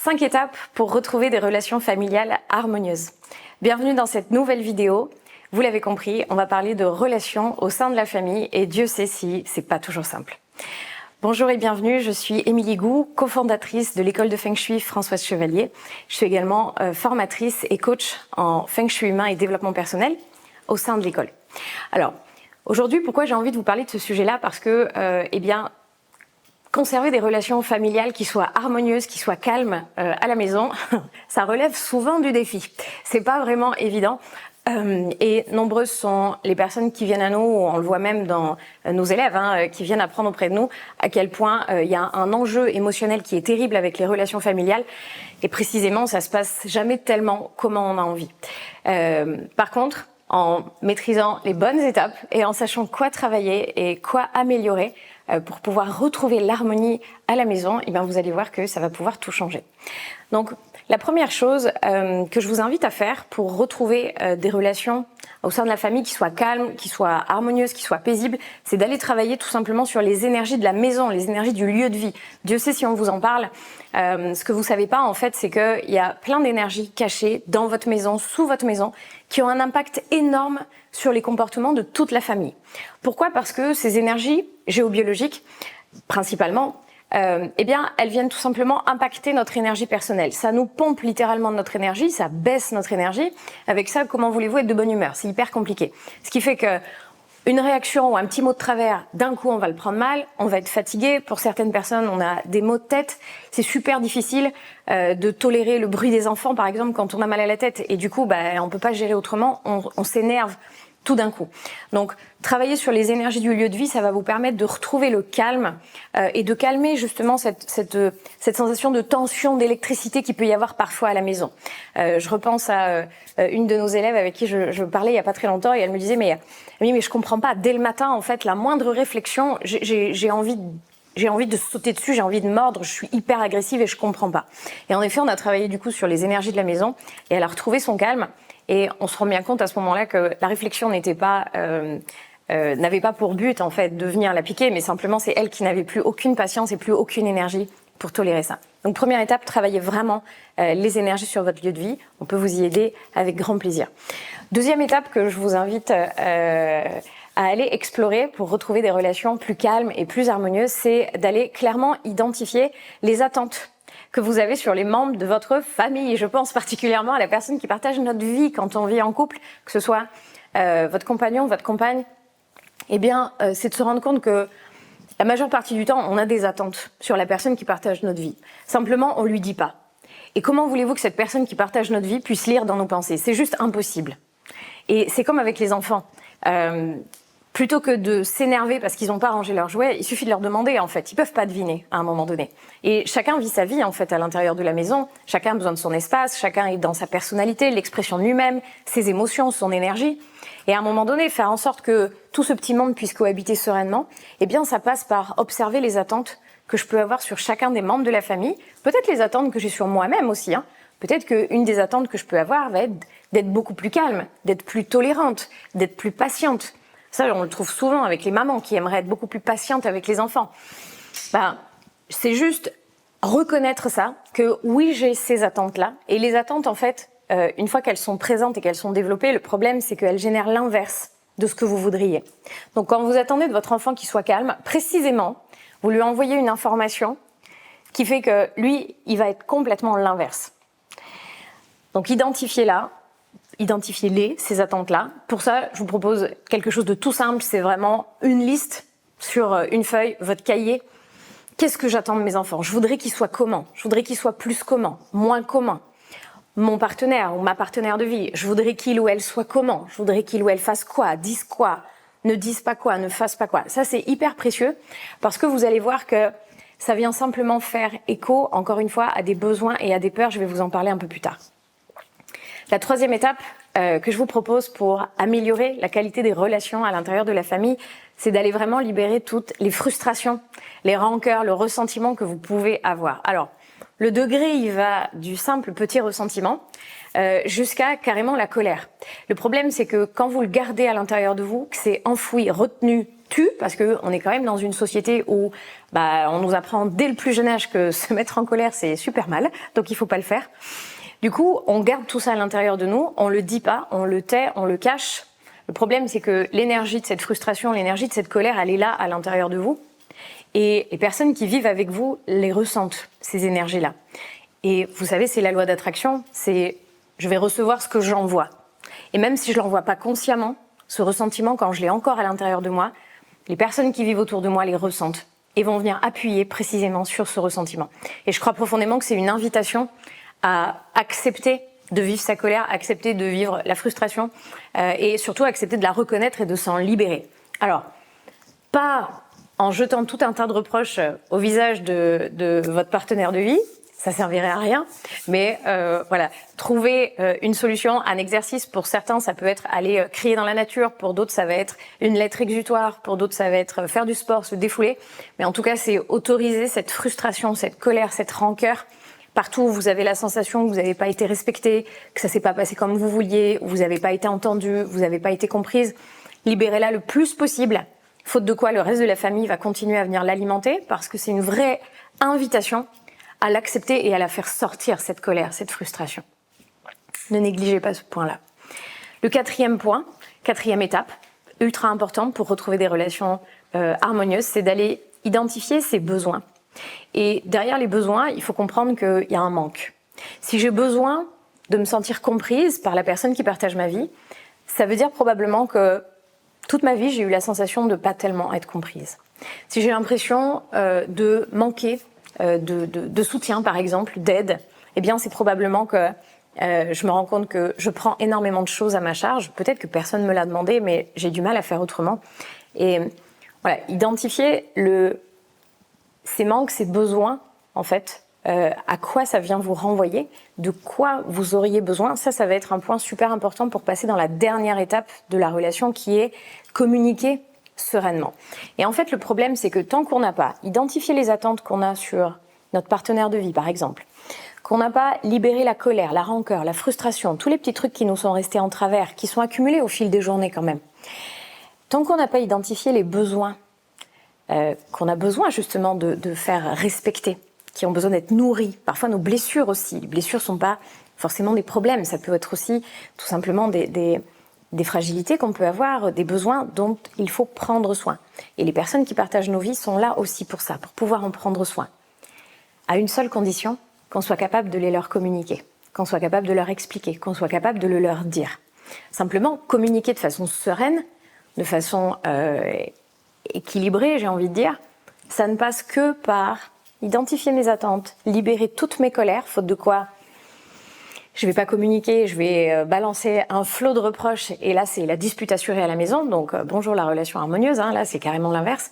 5 étapes pour retrouver des relations familiales harmonieuses. Bienvenue dans cette nouvelle vidéo. Vous l'avez compris, on va parler de relations au sein de la famille et Dieu sait si c'est pas toujours simple. Bonjour et bienvenue, je suis Émilie Gou, cofondatrice de l'école de Feng Shui Françoise Chevalier. Je suis également formatrice et coach en Feng Shui humain et développement personnel au sein de l'école. Alors, aujourd'hui, pourquoi j'ai envie de vous parler de ce sujet-là? Parce que, conserver des relations familiales qui soient harmonieuses, qui soient calmes à la maison, ça relève souvent du défi. C'est pas vraiment évident. Et nombreuses sont les personnes qui viennent à nous, on le voit même dans nos élèves qui viennent apprendre auprès de nous, à quel point il y a un enjeu émotionnel qui est terrible avec les relations familiales. Et précisément, ça se passe jamais tellement comment on a envie. Par contre, en maîtrisant les bonnes étapes et en sachant quoi travailler et quoi améliorer pour pouvoir retrouver l'harmonie à la maison, et bien vous allez voir que ça va pouvoir tout changer. Donc, la première chose que je vous invite à faire pour retrouver des relations au sein de la famille qui soient calmes, qui soient harmonieuses, qui soient paisibles, c'est d'aller travailler tout simplement sur les énergies de la maison, les énergies du lieu de vie. Dieu sait si on vous en parle. Ce que vous savez pas, en fait, c'est qu'il y a plein d'énergies cachées dans votre maison, sous votre maison, qui ont un impact énorme sur les comportements de toute la famille. Pourquoi? Parce que ces énergies géobiologiques, principalement, elles viennent tout simplement impacter notre énergie personnelle. Ça nous pompe littéralement de notre énergie, ça baisse notre énergie. Avec ça, comment voulez-vous être de bonne humeur? C'est hyper compliqué. Ce qui fait que une réaction ou un petit mot de travers, d'un coup, on va le prendre mal, on va être fatigué. Pour certaines personnes, on a des maux de tête. C'est super difficile de tolérer le bruit des enfants, par exemple, quand on a mal à la tête. Et du coup, on peut pas gérer autrement. On s'énerve tout d'un coup. Donc, travailler sur les énergies du lieu de vie, ça va vous permettre de retrouver le calme et de calmer justement cette sensation de tension, d'électricité qu'il peut y avoir parfois à la maison. Je repense à une de nos élèves avec qui je parlais il y a pas très longtemps et elle me disait mais je comprends pas, dès le matin en fait la moindre réflexion, j'ai envie de sauter dessus, j'ai envie de mordre, je suis hyper agressive et je comprends pas. Et en effet, on a travaillé du coup sur les énergies de la maison et elle a retrouvé son calme. Et on se rend bien compte à ce moment-là que la réflexion n'avait pas pour but en fait de venir la piquer, mais simplement c'est elle qui n'avait plus aucune patience et plus aucune énergie pour tolérer ça. Donc première étape, travaillez vraiment les énergies sur votre lieu de vie. On peut vous y aider avec grand plaisir. Deuxième étape que je vous invite à aller explorer pour retrouver des relations plus calmes et plus harmonieuses, c'est d'aller clairement identifier les attentes que vous avez sur les membres de votre famille. Je pense particulièrement à la personne qui partage notre vie quand on vit en couple, que ce soit votre compagnon, votre compagne. C'est de se rendre compte que la majeure partie du temps, on a des attentes sur la personne qui partage notre vie. Simplement, on lui dit pas. Et comment voulez-vous que cette personne qui partage notre vie puisse lire dans nos pensées? C'est juste impossible. Et c'est comme avec les enfants. Plutôt que de s'énerver parce qu'ils n'ont pas rangé leurs jouets, il suffit de leur demander, en fait. Ils peuvent pas deviner, à un moment donné. Et chacun vit sa vie, en fait, à l'intérieur de la maison. Chacun a besoin de son espace, chacun est dans sa personnalité, l'expression de lui-même, ses émotions, son énergie. Et à un moment donné, faire en sorte que tout ce petit monde puisse cohabiter sereinement, ça passe par observer les attentes que je peux avoir sur chacun des membres de la famille. Peut-être les attentes que j'ai sur moi-même aussi, Peut-être qu'une des attentes que je peux avoir va être d'être beaucoup plus calme, d'être plus tolérante, d'être plus patiente. Ça, on le trouve souvent avec les mamans qui aimeraient être beaucoup plus patientes avec les enfants. C'est juste reconnaître ça, que oui, j'ai ces attentes-là. Et les attentes, en fait, une fois qu'elles sont présentes et qu'elles sont développées, le problème, c'est qu'elles génèrent l'inverse de ce que vous voudriez. Donc, quand vous attendez de votre enfant qu'il soit calme, précisément, vous lui envoyez une information qui fait que lui, il va être complètement l'inverse. Donc, identifiez-les, ces attentes-là. Pour ça, je vous propose quelque chose de tout simple. C'est vraiment une liste sur une feuille, votre cahier. Qu'est-ce que j'attends de mes enfants? Je voudrais qu'ils soient comment? Je voudrais qu'ils soient plus comment? Moins comment? Mon partenaire ou ma partenaire de vie, je voudrais qu'il ou elle soit comment? Je voudrais qu'il ou elle fasse quoi? Dise quoi? Ne dise pas quoi? Ne fasse pas quoi? Ça, c'est hyper précieux parce que vous allez voir que ça vient simplement faire écho, encore une fois, à des besoins et à des peurs. Je vais vous en parler un peu plus tard. La troisième étape que je vous propose pour améliorer la qualité des relations à l'intérieur de la famille, c'est d'aller vraiment libérer toutes les frustrations, les rancœurs, le ressentiment que vous pouvez avoir. Alors, le degré, il va du simple petit ressentiment jusqu'à carrément la colère. Le problème, c'est que quand vous le gardez à l'intérieur de vous, que c'est enfoui, retenu tue, parce qu'on est quand même dans une société où on nous apprend dès le plus jeune âge que se mettre en colère, c'est super mal, donc il faut pas le faire. Du coup, on garde tout ça à l'intérieur de nous, on le dit pas, on le tait, on le cache. Le problème, c'est que l'énergie de cette frustration, l'énergie de cette colère, elle est là, à l'intérieur de vous. Et les personnes qui vivent avec vous les ressentent, ces énergies-là. Et vous savez, c'est la loi d'attraction, c'est je vais recevoir ce que j'envoie. Et même si je l'envoie pas consciemment, ce ressentiment, quand je l'ai encore à l'intérieur de moi, les personnes qui vivent autour de moi les ressentent et vont venir appuyer précisément sur ce ressentiment. Et je crois profondément que c'est une invitation à accepter de vivre sa colère, accepter de vivre la frustration et surtout accepter de la reconnaître et de s'en libérer. Alors, pas en jetant tout un tas de reproches au visage de votre partenaire de vie, ça servirait à rien, mais voilà, trouver une solution, un exercice. Pour certains, ça peut être aller crier dans la nature, pour d'autres, ça va être une lettre exutoire, pour d'autres, ça va être faire du sport, se défouler. Mais en tout cas, c'est autoriser cette frustration, cette colère, cette rancœur. Partout où vous avez la sensation que vous n'avez pas été respecté, que ça s'est pas passé comme vous vouliez, où vous n'avez pas été entendu, vous n'avez pas été comprise, libérez-la le plus possible. Faute de quoi, le reste de la famille va continuer à venir l'alimenter, parce que c'est une vraie invitation à l'accepter et à la faire sortir, cette colère, cette frustration. Ne négligez pas ce point-là. Le quatrième point, quatrième étape, ultra importante pour retrouver des relations harmonieuses, c'est d'aller identifier ses besoins. Et derrière les besoins, il faut comprendre qu'il y a un manque. Si j'ai besoin de me sentir comprise par la personne qui partage ma vie, ça veut dire probablement que toute ma vie, j'ai eu la sensation de pas tellement être comprise. Si j'ai l'impression de manquer de soutien, par exemple, d'aide, eh bien, c'est probablement que je me rends compte que je prends énormément de choses à ma charge. Peut-être que personne ne me l'a demandé, mais j'ai du mal à faire autrement. Et voilà, identifier ces manques, ces besoins, en fait, à quoi ça vient vous renvoyer, de quoi vous auriez besoin, ça va être un point super important pour passer dans la dernière étape de la relation, qui est communiquer sereinement. Et en fait, le problème, c'est que tant qu'on n'a pas identifié les attentes qu'on a sur notre partenaire de vie, par exemple, qu'on n'a pas libéré la colère, la rancœur, la frustration, tous les petits trucs qui nous sont restés en travers, qui sont accumulés au fil des journées quand même, tant qu'on n'a pas identifié les besoins qu'on a besoin justement de faire respecter, qui ont besoin d'être nourris, parfois nos blessures aussi. Les blessures ne sont pas forcément des problèmes, ça peut être aussi tout simplement des fragilités qu'on peut avoir, des besoins dont il faut prendre soin. Et les personnes qui partagent nos vies sont là aussi pour ça, pour pouvoir en prendre soin. À une seule condition, qu'on soit capable de les leur communiquer, qu'on soit capable de leur expliquer, qu'on soit capable de le leur dire. Simplement, communiquer de façon sereine, de façon équilibrée, j'ai envie de dire, ça ne passe que par identifier mes attentes, libérer toutes mes colères, faute de quoi je vais pas communiquer, je vais balancer un flot de reproches, et là c'est la dispute assurée à la maison, donc bonjour la relation harmonieuse, hein, là c'est carrément l'inverse,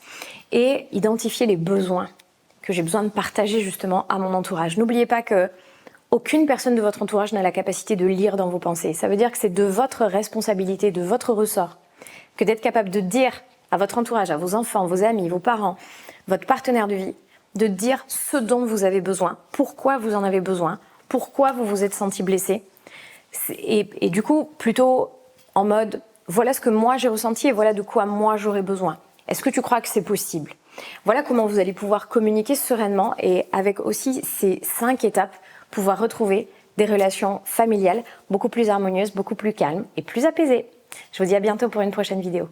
et identifier les besoins que j'ai besoin de partager justement à mon entourage. N'oubliez pas que aucune personne de votre entourage n'a la capacité de lire dans vos pensées. Ça veut dire que c'est de votre responsabilité, de votre ressort, que d'être capable de dire à votre entourage, à vos enfants, vos amis, vos parents, votre partenaire de vie, de dire ce dont vous avez besoin, pourquoi vous en avez besoin, pourquoi vous vous êtes senti blessé. Et du coup, plutôt en mode, voilà ce que moi j'ai ressenti et voilà de quoi moi j'aurais besoin. Est-ce que tu crois que c'est possible ? Voilà comment vous allez pouvoir communiquer sereinement et avec aussi ces 5 étapes, pouvoir retrouver des relations familiales beaucoup plus harmonieuses, beaucoup plus calmes et plus apaisées. Je vous dis à bientôt pour une prochaine vidéo.